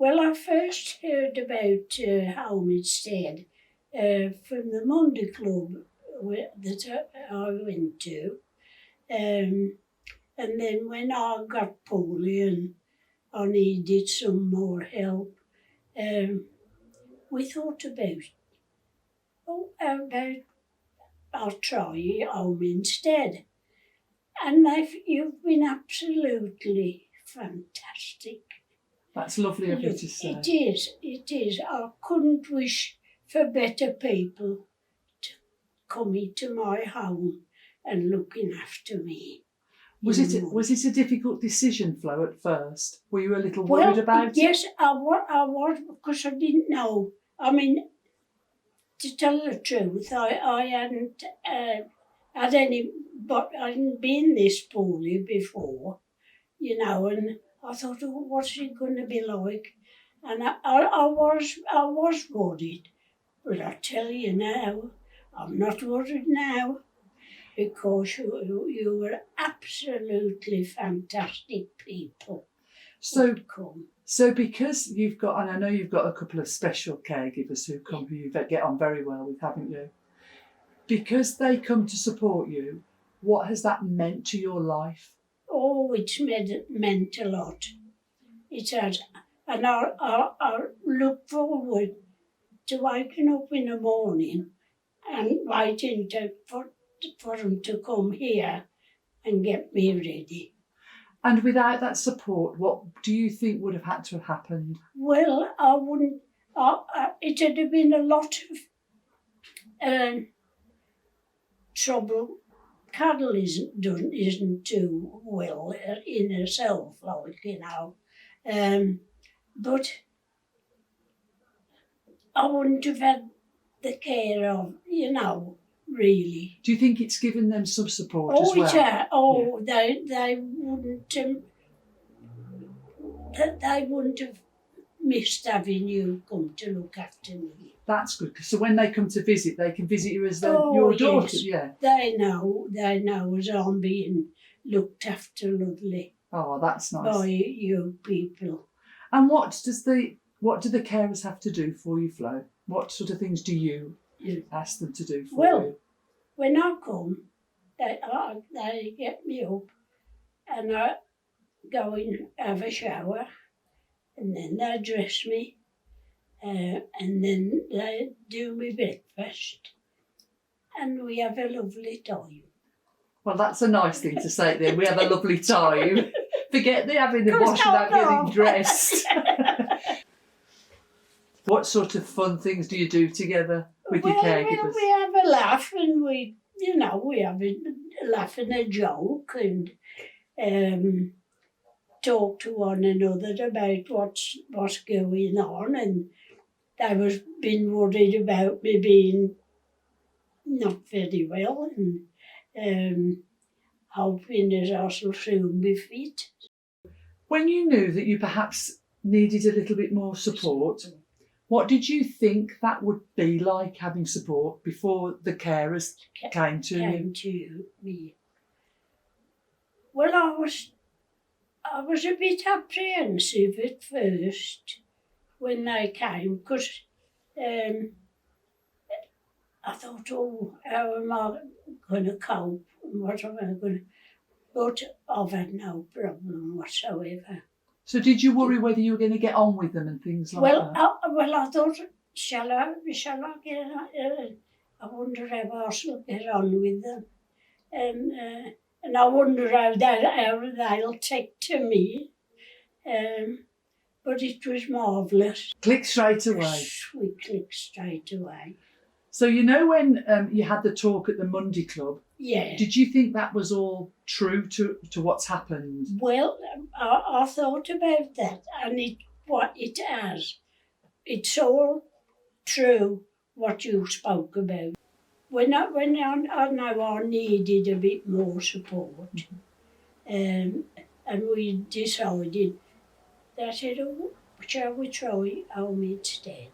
Well, I first heard about Home Instead from the Monday Club that I went to. And then when I got poorly and I needed some more help, we thought about, how about I'll try Home Instead. And you've been absolutely fantastic. That's lovely of you to say. It is. I couldn't wish for better people coming to my home and looking after me. Was it a difficult decision, Flo, at first? Were you a little worried about it? Yes, I was, because I didn't know. I mean, to tell the truth, I hadn't had any, but I hadn't been this poorly before, and I thought, oh, what's it going to be like? And I was worried, but I tell you now, I'm not worried now, because you were absolutely fantastic people. So because you've got, and I know you've got a couple of special caregivers who come, who you get on very well with, haven't you? Because they come to support you, what has that meant to your life? Oh, it's meant a lot. It has. And I look forward to waking up in the morning and waiting for them to come here and get me ready. And without that support, what do you think would have had to have happened? Well, I wouldn't. It would have been a lot of trouble. Carol isn't too well in herself, but I wouldn't have had the care of, really. Do you think it's given them some support as well? They wouldn't. They wouldn't have missed having you come to look after me. That's good. So when they come to visit, they can visit you as your daughter. Yes. Yeah. They know as I'm being looked after lovely. Oh, that's nice. By you people. And what do the carers have to do for you, Flo? What sort of things do you ask them to do for you? Well, when I come, they get me up and I go and have a shower, and then they dress me, and then they do my breakfast, and we have a lovely time. Well, that's a nice thing to say then. We have a lovely time. Forget the having the wash and getting dressed. What sort of fun things do you do together with your caregivers? We have a laugh, and we have a laugh and a joke, and talk to one another about what's going on. And they was been worried about me being not very well, and hoping that I shall soon be fit. When you knew that you perhaps needed a little bit more support, what did you think that would be like, having support, before the carers came to me? Well, I was a bit apprehensive at first when they came, because I thought, oh, how am I going to cope, and what am I going to... But I've had no problem whatsoever. So did you worry whether you were going to get on with them and things like that? I thought, shall I get on? I wonder how I shall get on with them. And I wonder how they'll take to me. But it was marvellous. Click straight away. We clicked straight away. So when you had the talk at the Monday Club, did you think that was all true to what's happened? Well, I thought about that, and it has. It's all true what you spoke about. When I know I needed a bit more support, and we decided that I said, oh, shall we try Home Instead?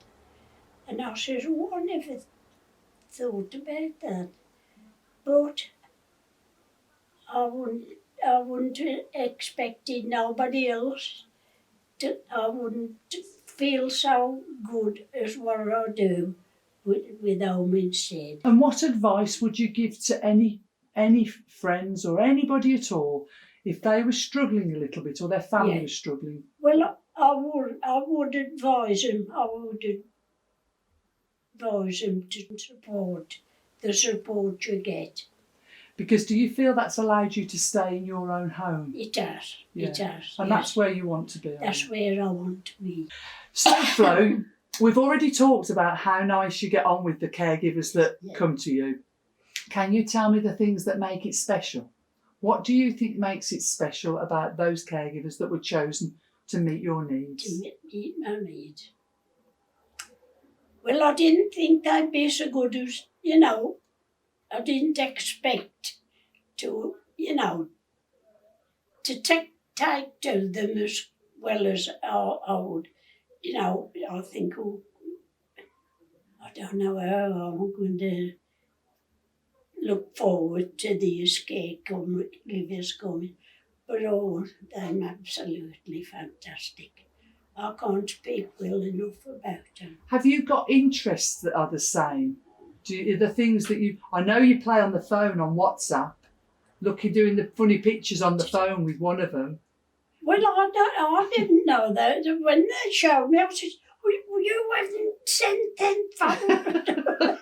And I said, oh, I never thought about that. But I wouldn't have expected nobody else. I wouldn't feel so good as what I do with Home Instead. And what advice would you give to any friends or anybody at all if they were struggling a little bit or their family was struggling? Well, I would advise them. I would advise them to support the support you get. Because do you feel that's allowed you to stay in your own home? It has. Yeah. It has. And that's where you want to be. That's where I want to be. So, Flo, we've already talked about how nice you get on with the caregivers that come to you. Can you tell me the things that make it special? What do you think makes it special about those caregivers that were chosen to meet your needs? To meet my needs. Well, I didn't think they'd be so good as, I didn't expect to, to take to them as well as I would. I think, I don't know how I'm going to look forward to these caregivers coming. But they're absolutely fantastic. I can't speak well enough about them. Have you got interests that are the same? The things that I know you play on the phone on WhatsApp, doing the funny pictures on the phone with one of them. Well, I didn't know that. When they showed me, I said, you haven't sent them photos.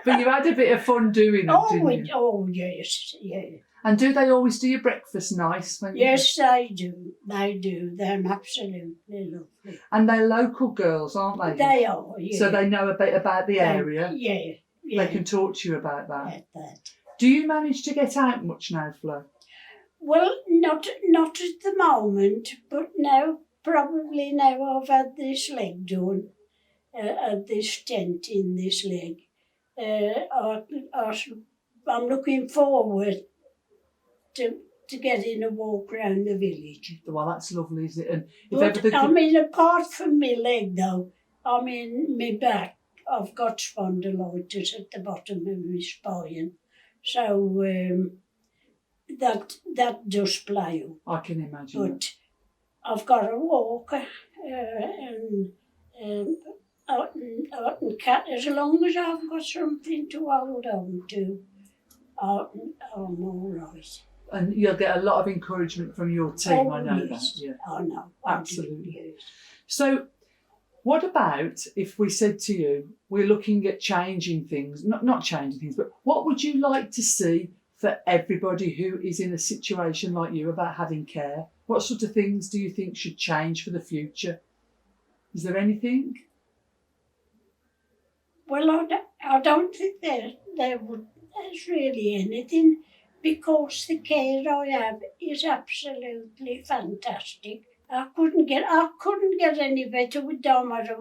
But you had a bit of fun doing them, didn't you? Oh, yes, yeah. And do they always do your breakfast nice? Yes, they do. They do. They're absolutely lovely. And they're local girls, aren't they? They are, yeah. So they know a bit about the area. Yeah. They can talk to you about that. At that. Do you manage to get out much now, Flo? Well, not at the moment, but now, probably now I've had this leg done, this stent in this leg. I'm looking forward to getting a walk around the village. Well, that's lovely, isn't it? And apart from my leg though, my back, I've got spondylitis at the bottom of my spine. So that does play up. I can imagine. But I've got a walker and as long as I've got something to hold on to, I'm all right. And you'll get a lot of encouragement from your team, I know yes. that. Yeah. I know. Absolutely. I do, yes. So what about if we said to you, we're looking at changing things, not changing things, but what would you like to see for everybody who is in a situation like you about having care? What sort of things do you think should change for the future? Is there anything? Well, I don't think there's really anything, because the care I have is absolutely fantastic. I couldn't get any better with no matter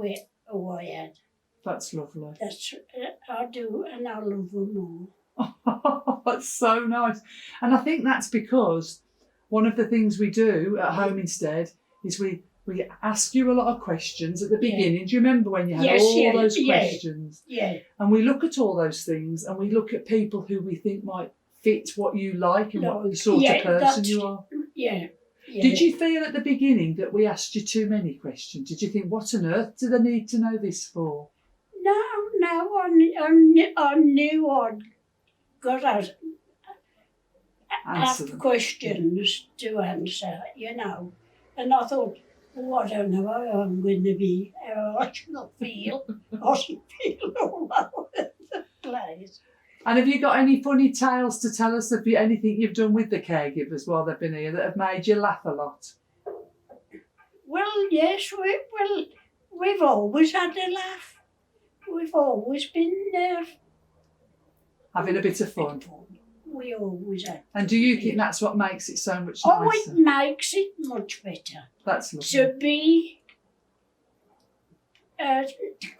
who I had. That's lovely. I do, and I love them all. That's so nice. And I think that's because one of the things we do at Home Instead is we ask you a lot of questions at the beginning. Do you remember when you had those questions? Yeah. And we look at all those things, and we look at people who we think might fit what you like and what the sort of person you are. Yeah. Did you feel at the beginning that we asked you too many questions? Did you think, what on earth do they need to know this for? No, I knew I'd got to ask questions to answer, And I thought, I don't know how I'm going to be, how I shall feel. I should feel all over the place. And have you got any funny tales to tell us of anything you've done with the caregivers while they've been here that have made you laugh a lot? Well, yes, we've always had a laugh. We've always been having a bit of fun. We always have. And do you think that's what makes it so much nicer? Oh, it makes it much better. That's lovely. To be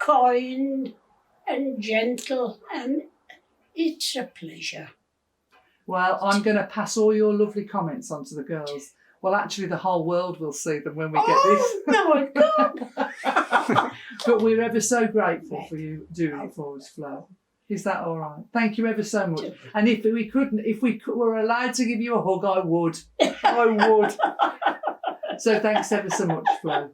kind and gentle, and it's a pleasure. Well, I'm going to pass all your lovely comments on to the girls. Well, actually, the whole world will see them when we get this. Oh, my God. But we're ever so grateful for you doing it for us, Flo. Is that all right? Thank you ever so much. And if we were allowed to give you a hug, I would. I would. So thanks ever so much, Flo.